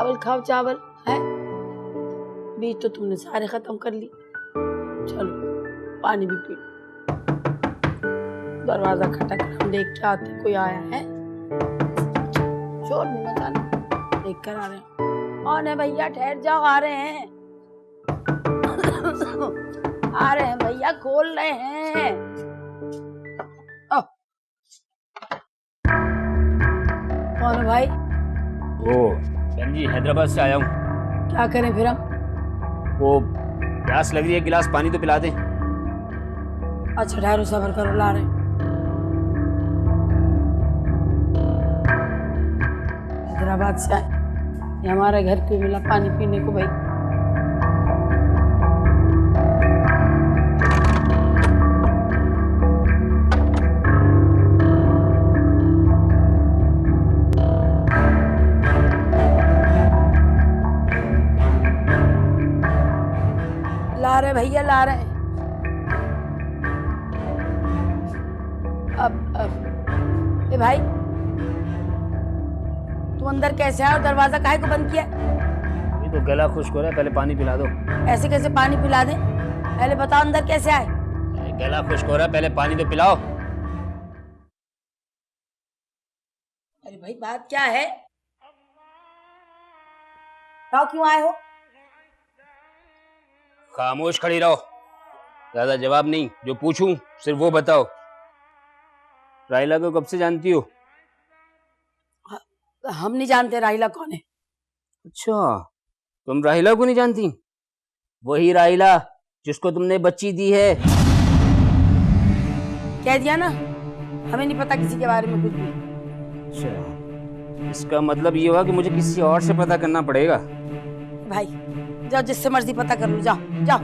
चावल खाओ चावल है। बीज तो तुमने सारे खत्म कर ली। चलो पानी भी पी। दरवाजा खटक, हम देख के आते कोई आया है। शोर नहीं मचाना, देख कर आ रहे हैं। कौन है भैया? ठहर जाओ, आ रहे हैं। आ रहे हैं भैया, खोल रहे हैं। कौन है भाई? वो बहन जी, हैदराबाद से आया हूँ। क्या करें फिर हम? वो प्यास लग रही है, गिलास पानी तो पिला दें। अच्छा ठहरो, सबर करो, ला रहे हैं। हैदराबाद से आए, ये हमारे घर क्यों मिला पानी पीने को भाई? ला रहे भैया, ला रहे हैं। अब ए भाई, तुम अंदर कैसे आए? दरवाजा काहे को बंद किया? ये तो गला खुश्क हो रहा है, पहले पानी पिला दो। ऐसे कैसे पानी पिला दे? पहले बताओ अंदर कैसे आए? गला खुश्क हो रहा है, पहले पानी तो पिलाओ। अरे भाई बात क्या है? बताओ क्यों आए हो? खामोश खड़ी रहो, ज्यादा जवाब नहीं। जो पूछूं सिर्फ वो बताओ। राहिला को कब से जानती हो? हम नहीं जानते राहिला कौन है। अच्छा, तुम राहिला को नहीं जानती? वही राहिला जिसको तुमने बच्ची दी है। कह दिया ना, हमें नहीं पता किसी के बारे में कुछ भी। अच्छा, इसका मतलब ये हुआ कि मुझे किसी और से पता करना पड़ेगा। भाई जाओ, जिससे मर्जी पता कर लो, जाओ जाओ।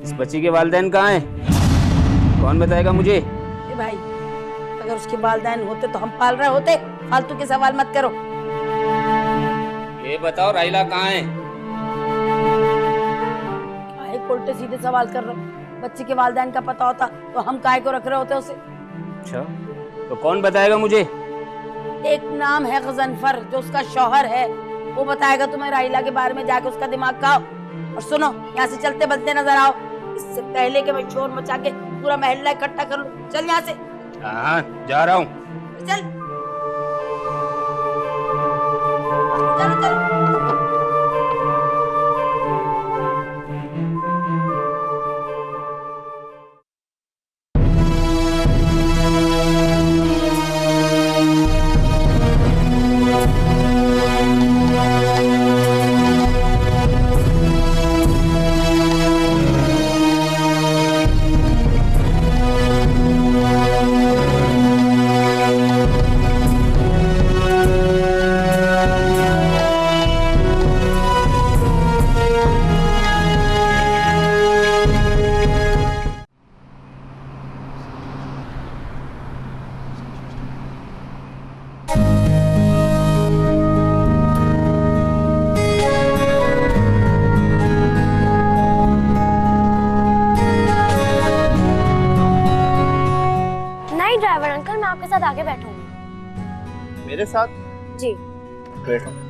इस बच्ची के वालिदैन कहाँ हैं? कौन बताएगा मुझे? ए भाई, अगर उसके वालिदैन होते तो हम पाल रहे होते। फालतू के सवाल मत करो। ये बताओ राहिला कहाँ है? काहे उल्टे सीधे सवाल कर रहे हो? बच्चे के वालिदैन का पता होता तो हम काहे को रख रहे होते उसे? अच्छा, तो कौन बताएगा मुझे? एक नाम है गजनफर, जो उसका शौहर है, वो बताएगा तुम्हें राहिला के बारे में। जाके उसका दिमाग खाओ। और सुनो, यहाँ से चलते बलते नजर आओ, इससे पहले कि मैं शोर मचा के पूरा महल्ला इकट्ठा कर लूं। चल यहाँ से। हाँ, जा रहा हूँ। चल चल चल। ड्राइवर अंकल, मैं आपके साथ आगे बैठूंगी। मेरे साथ? जी। बैठो।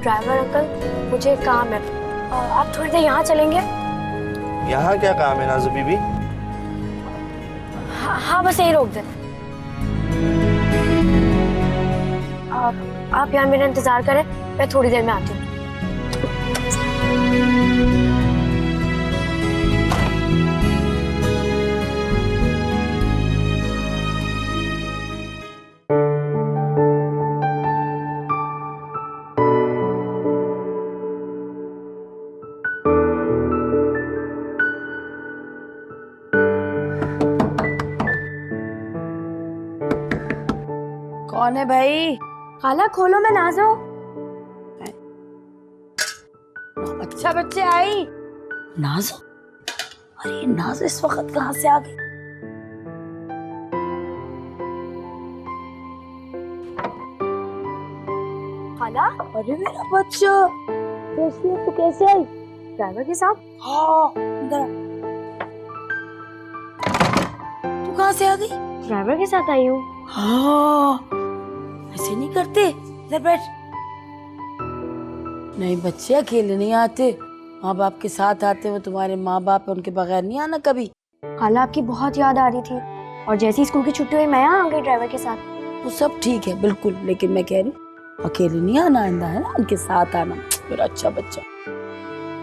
ड्राइवर अंकल, मुझे काम है, आप थोड़ी देर यहाँ चलेंगे? यहाँ क्या काम है नाज़ु बीबी? हाँ बस यही रोक दे। आप यहाँ मेरा इंतजार करें, मैं थोड़ी देर में आती हूँ। कौन है भाई? खाला खोलो, मैं नाज़ो। अच्छा बच्चे आई। नाज? अरे नाज इस वक्त कहाँ से आ गई? खाला, अरे मेरा बच्चा, कैसे तू कैसे आई? ड्राइवर के साथ। हाँ, इधर आ। तू कहाँ से आ गई? ड्राइवर के साथ आई हूँ। हाँ, ऐसे नहीं करते। इधर बैठ। नहीं बच्चे अकेले नहीं आते, माँ बाप के साथ आते। वो तुम्हारे माँ बाप है, उनके बगैर नहीं आना कभी। खाला, आपकी बहुत याद आ रही थी और जैसे ही स्कूल की छुट्टी हुई मैं यहाँ आ गई ड्राइवर के साथ। वो सब ठीक है बिल्कुल, लेकिन मैं कह रही हूँ अकेले नहीं आना, आइंदा है ना उनके साथ आना। मेरा अच्छा बच्चा।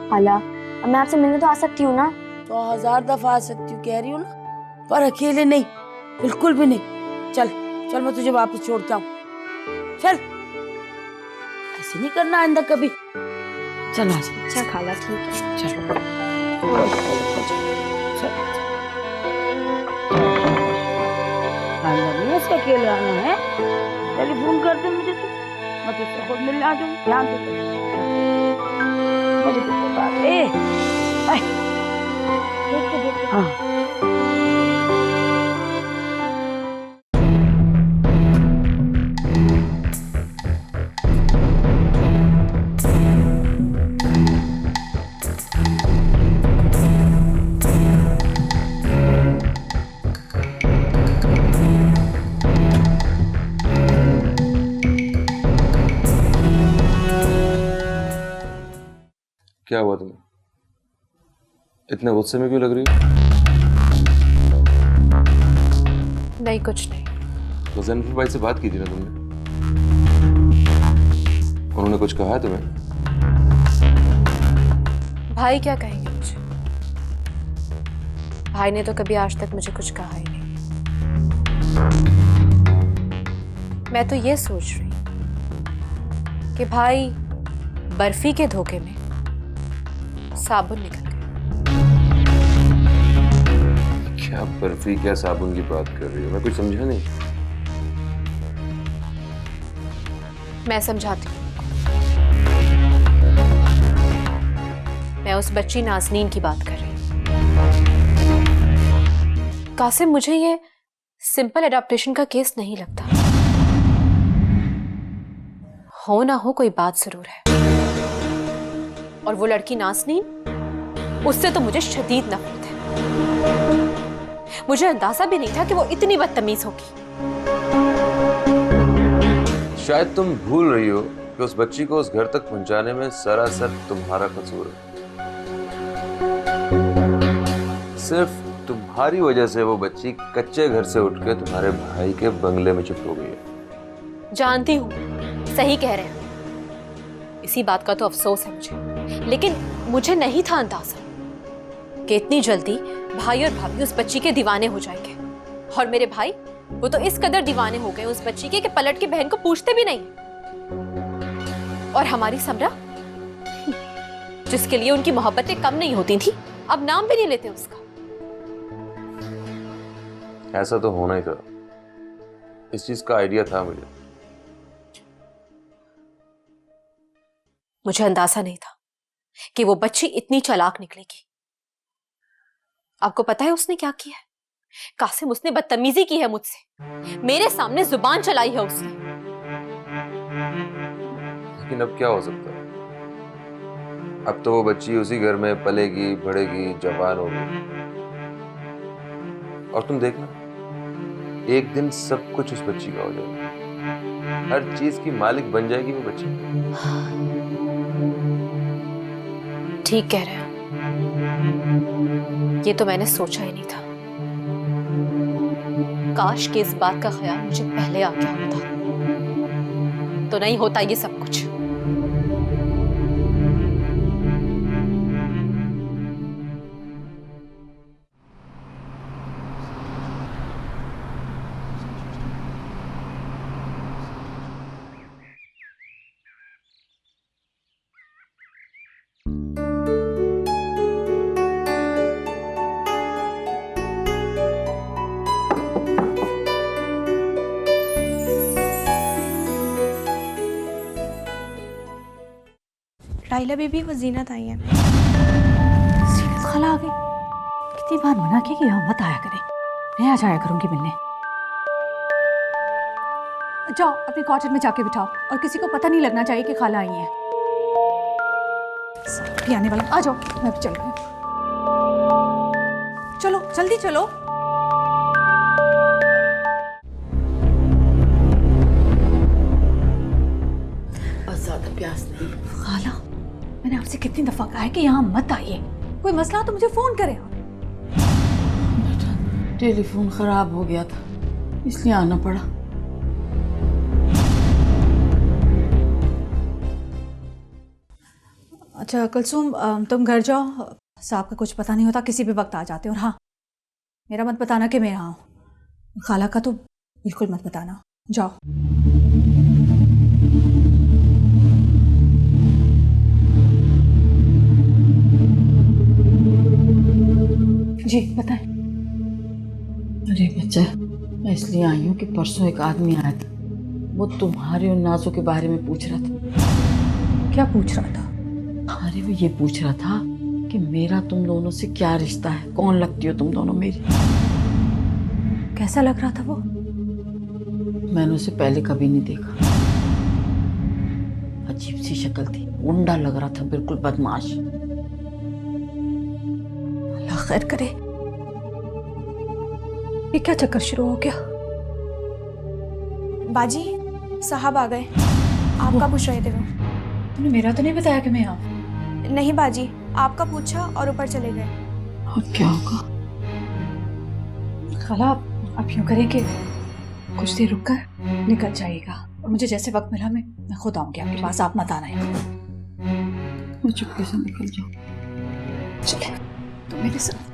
खाला, अब मैं आपसे मिलने तो आ सकती हूँ ना? तो 1000 दफा आ सकती हूँ, कह रही हूँ ना, पर अकेले नहीं, बिल्कुल भी नहीं। चल चल, मैं तुझे वापस छोड़ता हूँ। चल, ऐसे नहीं करना आइंदा कभी। चल आ जा। अच्छा खाला, ठीक है। चल आइंदा नहीं ऐसे अकेले आना है। टेलीफोन कर दे मुझे, तू मैं तुझसे खुद मिलने आ जाऊँ। ध्यान से मुझे कितनी बात है। देख के देख के। हाँ, क्या हुआ तुम्हें? इतने गुस्से में क्यों लग रही हो? नहीं, कुछ नहीं। तो जेनिफर भाई से बात की थी ना तुमने? उन्होंने कुछ कहा है तुम्हें? भाई क्या कहेंगे मुझे? भाई ने तो कभी आज तक मुझे कुछ कहा ही नहीं। मैं तो ये सोच रही हूं कि भाई बर्फी के धोखे में साबुन निकल गया। क्या बर्फी, क्या साबुन की बात कर रही हो? मैं कुछ समझा नहीं। मैं समझाती हूँ। मैं उस बच्ची नाज़नीन की बात कर रही हूँ। कासिम, मुझे ये सिंपल एडाप्टेशन का केस नहीं लगता। हो ना हो कोई बात जरूर है। और वो लड़की नाज़नीन, उससे तो मुझे शदीद नफरत है। मुझे अंदाजा भी नहीं था कि वो इतनी बदतमीज होगी। शायद तुम भूल रही हो कि उस बच्ची को उस घर तक पहुंचाने में सरासर तुम्हारा कसूर है। सिर्फ तुम्हारी वजह से वो बच्ची कच्चे घर से उठ के तुम्हारे भाई के बंगले में शिफ्ट हो गई है। जानती हूँ, सही कह रहे हैं। इसी बात का तो अफसोस है मुझे, लेकिन मुझे नहीं था अंदाजा कि इतनी जल्दी भाई और भाभी उस बच्ची के दीवाने हो जाएंगे। और मेरे भाई, वो तो इस कदर दीवाने हो गए उस बच्ची के कि पलट के बहन को पूछते भी नहीं। और हमारी समरा, जिसके लिए उनकी मोहब्बतें कम नहीं होती थी, अब नाम भी नहीं लेते उसका। ऐसा तो होना ही था। इस चीज का आइडिया था मुझे। मुझे अंदाजा नहीं था कि वो बच्ची इतनी चालाक निकलेगी। आपको पता है उसने क्या किया है? कासिम, उसने बदतमीजी की है मुझसे। मेरे सामने जुबान चलाई है उसने। लेकिन अब क्या हो सकता है? अब तो वो बच्ची उसी घर में पलेगी, बढ़ेगी, जवान होगी। और तुम देखना, एक दिन सब कुछ उस बच्ची का हो जाएगा। हर चीज की मालिक बन जाएगी वो बच्ची। ठीक कह रहे हैं। ये तो मैंने सोचा ही नहीं था। काश कि इस बात का ख्याल मुझे पहले आ गया होता, तो नहीं होता ये सब कुछ। राहिला बीबी वो जीनत आई है। सीनत खाला आ गई। कितनी बार मना किया कि यहाँ मत आया करें, मैं आ जाया करूंगी मिलने। जाओ अपने क्वार्टर में जाके बिठाओ और किसी को पता नहीं लगना चाहिए कि खाला आई है। भी आने वाला, आ जाओ, मैं भी चल रही हूँ। चलो जल्दी चलो। बस ज्यादा प्यास नहीं। खाला, मैंने आपसे कितनी दफा कहा है कि यहाँ मत आइए, कोई मसला तो मुझे फोन करें। टेलीफोन खराब हो गया था इसलिए आना पड़ा। अच्छा कुलसूम, तुम घर जाओ, साहब का कुछ पता नहीं होता, किसी भी वक्त आ जाते। और हाँ, मेरा मत बताना कि मैं यहाँ हूँ, खाला का तो बिल्कुल मत बताना। जाओ। जी बताएं। अरे बच्चा, मैं इसलिए आई हूँ कि परसों एक आदमी आया था, वो तुम्हारे और नाजो के बारे में पूछ रहा था। क्या पूछ रहा था? अरे वो ये पूछ रहा था कि मेरा तुम दोनों से क्या रिश्ता है, कौन लगती हो तुम दोनों मेरी। कैसा लग रहा था वो? मैंने उसे पहले कभी नहीं देखा। अजीब सी शक्ल थी, गुंडा लग रहा था, बिल्कुल बदमाश। अल्लाह खैर करे। ये क्या चक्कर शुरू हो गया? बाजी साहब आ गए, आपका पूछ रहे थे वो। तुमने मेरा तो नहीं बताया कि मैं यहाँ? नहीं बाजी, आपका पूछा और ऊपर चले गए। अब क्या होगा? खाला आप यूँ करें कि कुछ देर रुक कर निकल जाइएगा, और मुझे जैसे वक्त मिला मैं खुद आऊंगी आपके पास, आप मत आना यहाँ। मैं चुपके से निकल जाऊँ। चले तो मेरे साथ।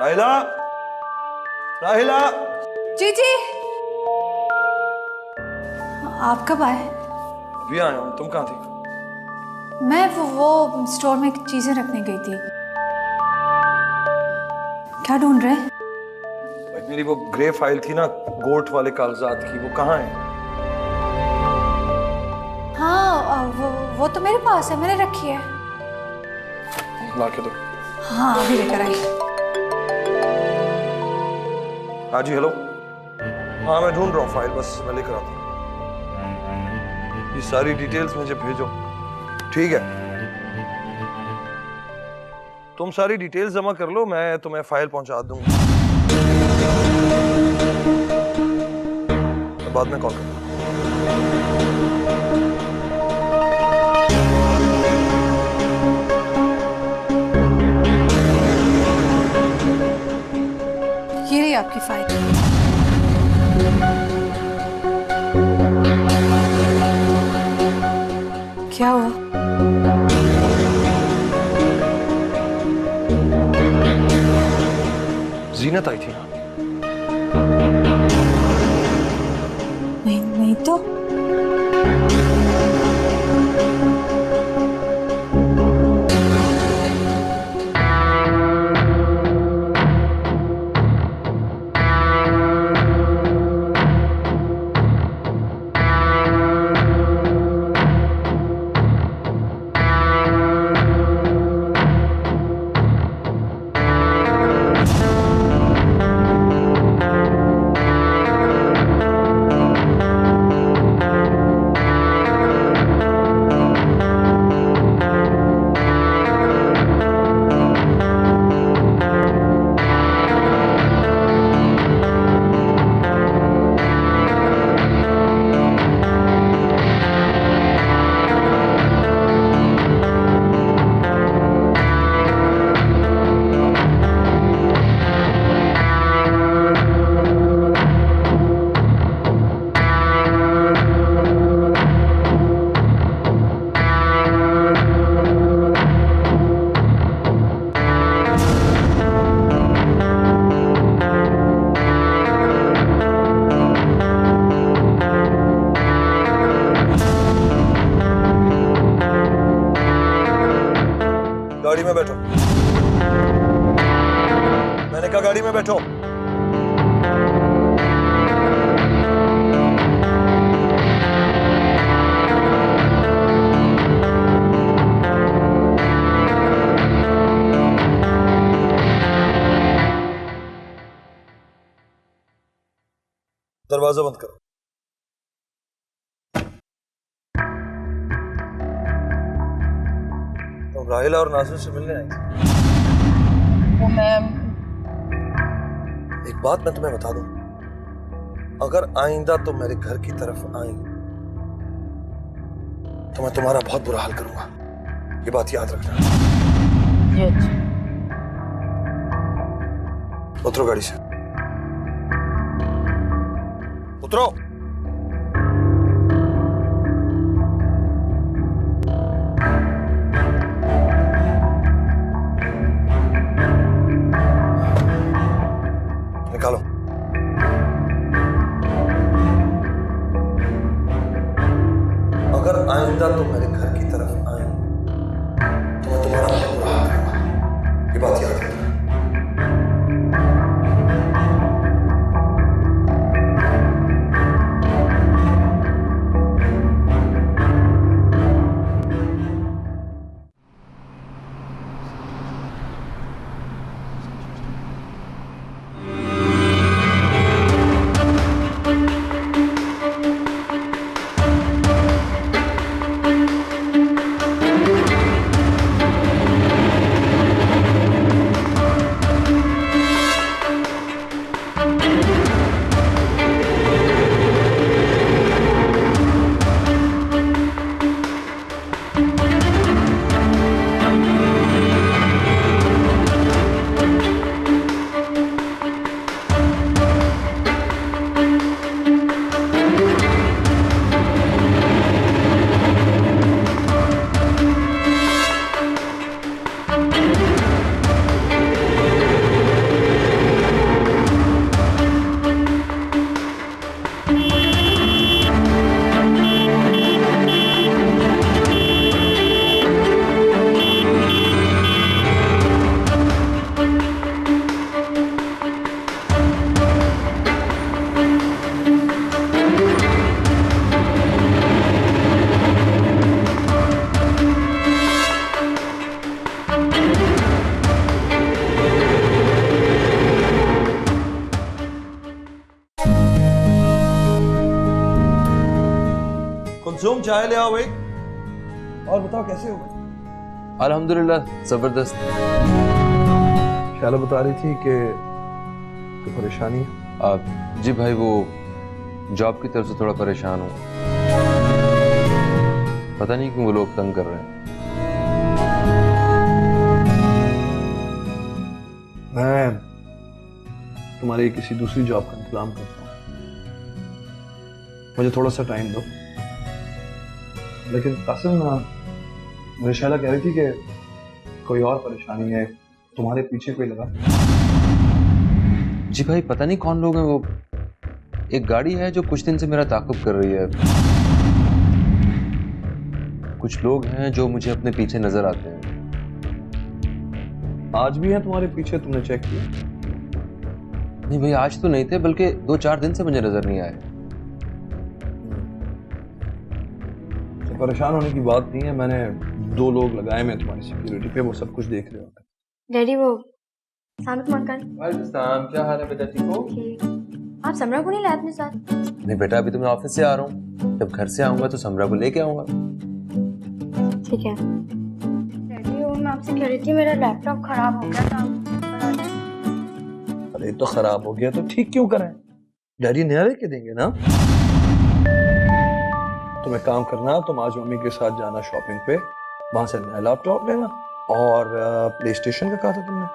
राहिला, राहिला। जी जी, आप कब आए? अभी आया हूँ, तुम कहाँ थी? मैं वो स्टोर में चीजें रखने गई थी। क्या ढूंढ रहे हैं? भाई मेरी वो ग्रे फाइल थी ना, गोट वाले कागजात की, वो कहाँ है? हाँ वो तो मेरे पास है, मैंने रखी है। ला के दो। हाँ अभी लेकर आई। हाँ जी, हेलो। हाँ मैं ढूंढ रहा हूँ फाइल, बस मैं लेकर आता हूँ। ये सारी डिटेल्स मुझे भेजो। ठीक है, तुम सारी डिटेल्स जमा कर लो, मैं तुम्हें फाइल पहुंचा दूंगा। बाद में कॉल करूँ। ये रही आपकी फाइल। क्या हुआ? जीनत आई थी ना? नहीं तो मैंने कहा गाड़ी में बैठो। दरवाजा बंद करो। तो राहिला और नाज़िर से मिलने आई थी। वो मैं एक बात मैं तुम्हें बता दूं, अगर आइंदा तुम मेरे घर की तरफ आई तो मैं तुम्हारा बहुत बुरा हाल करूंगा, ये बात याद रखना। जी अच्छा। उतरो गाड़ी से, उतरो। निकालो। अगर आइंदा तुम मेरे घर की तरफ आए तो मैं तुम्हारा बहुत बुरा हाल करूंगा, ये बात याद रखना। कुलसुम चाय ले आओ भाई। और बताओ कैसे हो? अल्हम्दुलिल्लाह जबरदस्त। शाला बता रही थी कि तो परेशानी है। जी भाई, वो जॉब की तरफ से थोड़ा परेशान हूँ। पता नहीं क्यों वो लोग तंग कर रहे हैं। मैं तुम्हारी किसी दूसरी जॉब का इंतजाम करता हूँ, मुझे थोड़ा सा टाइम दो। लेकिन कासिम, मेरी शाला कह रही थी कि कोई और परेशानी है, तुम्हारे पीछे कोई लगा। जी भाई, पता नहीं कौन लोग हैं वो। एक गाड़ी है जो कुछ दिन से मेरा ताक़ुब कर रही है। कुछ लोग हैं जो मुझे अपने पीछे नजर आते हैं। आज भी है तुम्हारे पीछे? तुमने चेक किया? नहीं भाई, आज तो नहीं थे, बल्कि 2-4 दिन से मुझे नजर नहीं आए। तो परेशान होने की बात नहीं है, मैंने 2 लोग लगाए मैं तुम्हारी सिक्योरिटी पे, वो सब कुछ देख रहे होते। डैडी वो सामित मकान। वालेकुम, क्या हाल है बेटा? ठीक हो? आप समरा को नहीं लाए अपने साथ? नहीं बेटा, अभी तो मैं ऑफिस से आ रहा हूँ। जब घर से आऊंगा तो समरा को लेके आऊंगा। ठीक है। डैडी वो मैं आपसे कह रही थी, मेरा लैपटॉप खराब हो गया था। अरे तो खराब हो गया तो ठीक क्यों करें, डैडी नया लेके देंगे ना। तुम एक काम करना, तुम आज मम्मी के साथ जाना शॉपिंग पे, वहां से नया लैपटॉप लेना, और प्ले स्टेशन का कहा था तुमने,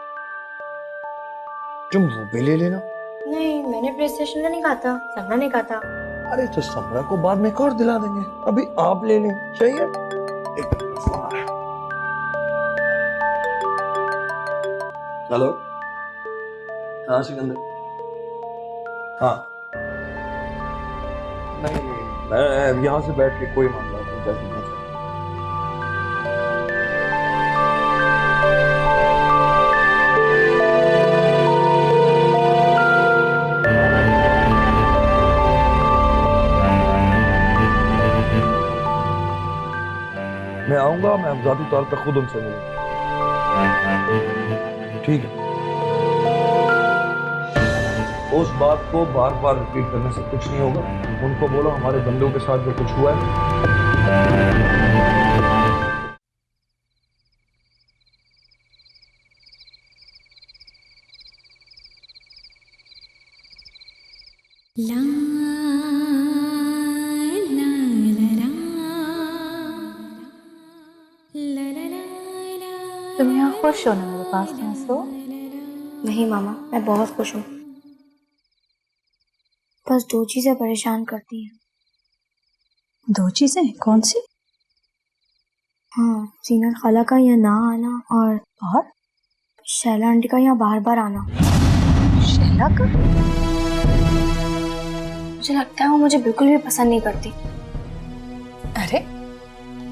तुम वो भी ले लेना। नहीं, मैंने प्ले स्टेशन का नहीं कहा था, समरा ने कहा था। अरे तो समरा को बाद में एक और दिला देंगे, अभी आप ले लें। चाहिए? एक मिनट, फोन आ रहा है। हेलो, हाँ सिकंदर। हाँ नहीं, मैं यहाँ से बैठ के कोई मामला नहीं कर सकता। बताओ, मैं ज़ाती तौर पे खुद उनसे मिलूँ। ठीक है, उस बात को बार बार रिपीट करने से कुछ नहीं होगा। उनको बोलो हमारे बंदों के साथ जो कुछ हुआ है। तुम यहाँ खुश हो ना मेरे पास में सो? नहीं मामा, मैं बहुत खुश हूँ। बस दो चीजें परेशान करती हैं। दो चीजें? कौन सी? हाँ, सीनत खाला का यहाँ ना आना और शैला आंटी का यहाँ बार बार आना। शैला का? मुझे लगता है वो मुझे बिल्कुल भी पसंद नहीं करती। अरे,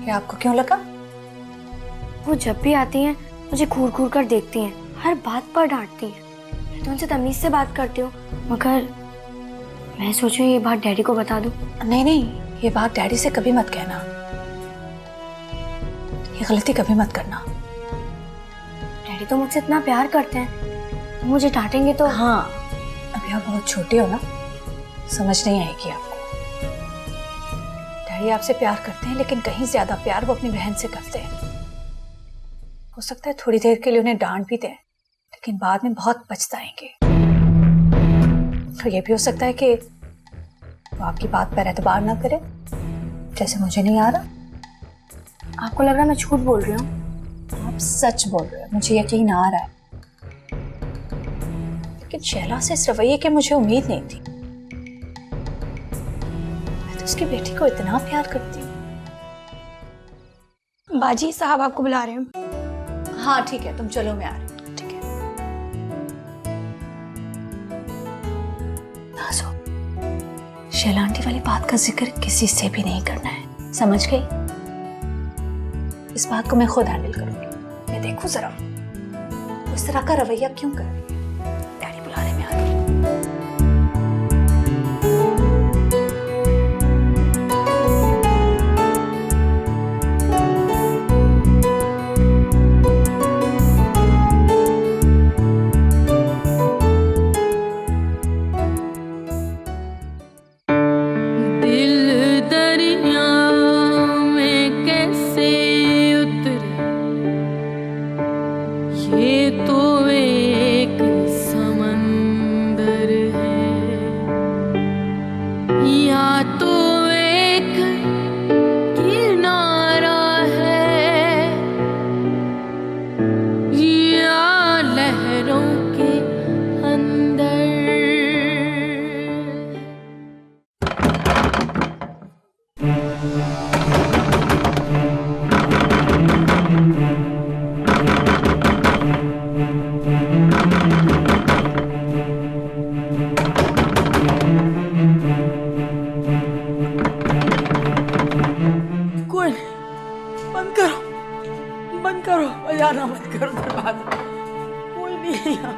ये आपको क्यों लगा? वो जब भी आती हैं मुझे घूर घूर कर देखती हैं, हर बात पर डांटती हैं। मैं तो उनसे तमीज से बात करती हूँ, मगर मैं सोचूं ये बात डैडी को बता दूं। नहीं नहीं, ये बात डैडी से कभी मत कहना। ये गलती कभी मत करना। डैडी तो मुझसे इतना प्यार करते हैं, तो मुझे डांटेंगे तो? हाँ, अभी आप बहुत छोटे हो ना, समझ नहीं आएगी आपको। डैडी आपसे प्यार करते हैं, लेकिन कहीं ज्यादा प्यार वो अपनी बहन से करते हैं। हो सकता है थोड़ी देर के लिए उन्हें डांट भी दें, लेकिन बाद में बहुत पछताएंगे। तो ये भी हो सकता है कि वो आपकी बात पर एतबार ना करे, जैसे मुझे नहीं आ रहा। आपको लग रहा है मैं झूठ बोल रही हूँ? आप सच बोल रहे हो, मुझे यकीन आ रहा है। लेकिन शैला से इस रवैये की मुझे उम्मीद नहीं थी। मैं तो उसकी बेटी को इतना प्यार करती हूँ। बाजी साहब आपको बुला रहे हैं। हाँ ठीक है, तुम चलो, मैं आ रही हूँ। ठीक है। नाज़ो, शैला आंटी वाली बात का जिक्र किसी से भी नहीं करना है, समझ गई? इस बात को मैं खुद हैंडल करूंगी। मैं देखूं जरा उस तरह का रवैया क्यों कर रही है। डैडी बुलाने में आ गई। बजाना मत करो दरवाजा, कोई नहीं है यहाँ।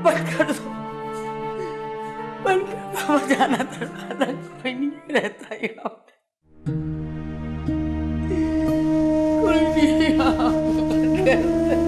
बंद कर दो, बंद कर दो बजाना दरवाजा, कोई नहीं रहता यहाँ पे, कोई नहीं है यहाँ। बंद कर दो।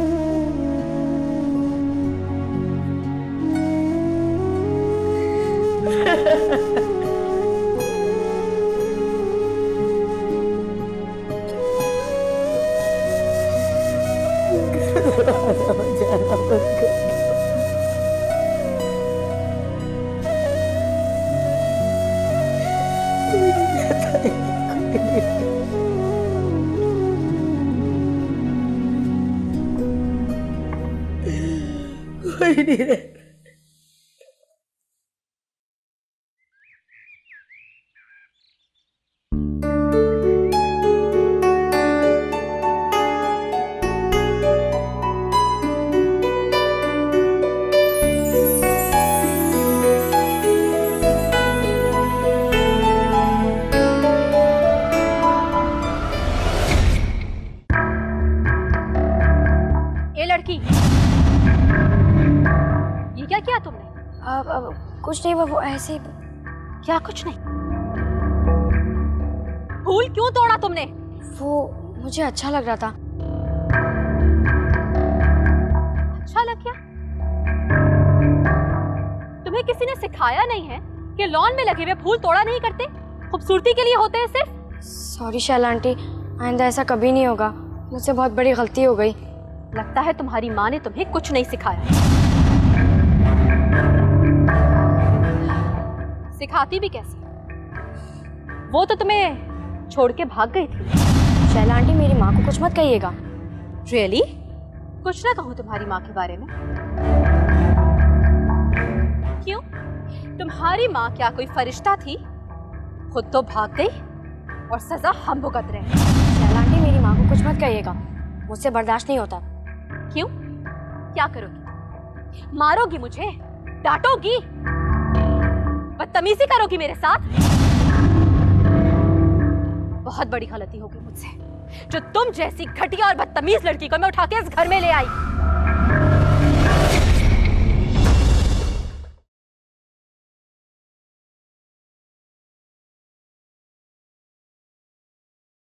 कोई नहीं रहता। ये क्या किया तुमने? कुछ नहीं, वो ऐसे ही। क्या कुछ नहीं? फूल क्यों तोड़ा तुमने? वो मुझे अच्छा लग रहा था। अच्छा लग गया? तुम्हें किसी ने सिखाया नहीं है कि लॉन में लगे हुए फूल तोड़ा नहीं करते, खूबसूरती के लिए होते हैं सिर्फ? सॉरी शैला आंटी, आइंदा ऐसा कभी नहीं होगा। मुझसे बहुत बड़ी गलती हो गई। लगता है तुम्हारी माँ ने तुम्हें कुछ नहीं सिखाया। सिखाती भी कैसे? वो तो तुम्हें छोड़ के भाग गई थी। शैला आंटी, मेरी माँ को कुछ मत कहिएगा। रियली? कुछ ना कहूँ तुम्हारी माँ के बारे में? क्यों? तुम्हारी माँ क्या कोई फरिश्ता थी? खुद तो भाग गई और सजा हम भुगत रहे हैं। शैला आंटी, मेरी माँ को कुछ मत कहिएगा, मुझसे बर्दाश्त नहीं होता। क्यों? क्या करोगी? मारोगी मुझे? डांटोगी? बदतमीजी करोगी मेरे साथ? बहुत बड़ी गलती होगी मुझसे, जो तुम जैसी घटिया और बदतमीज लड़की को मैं उठा के इस घर में ले आई।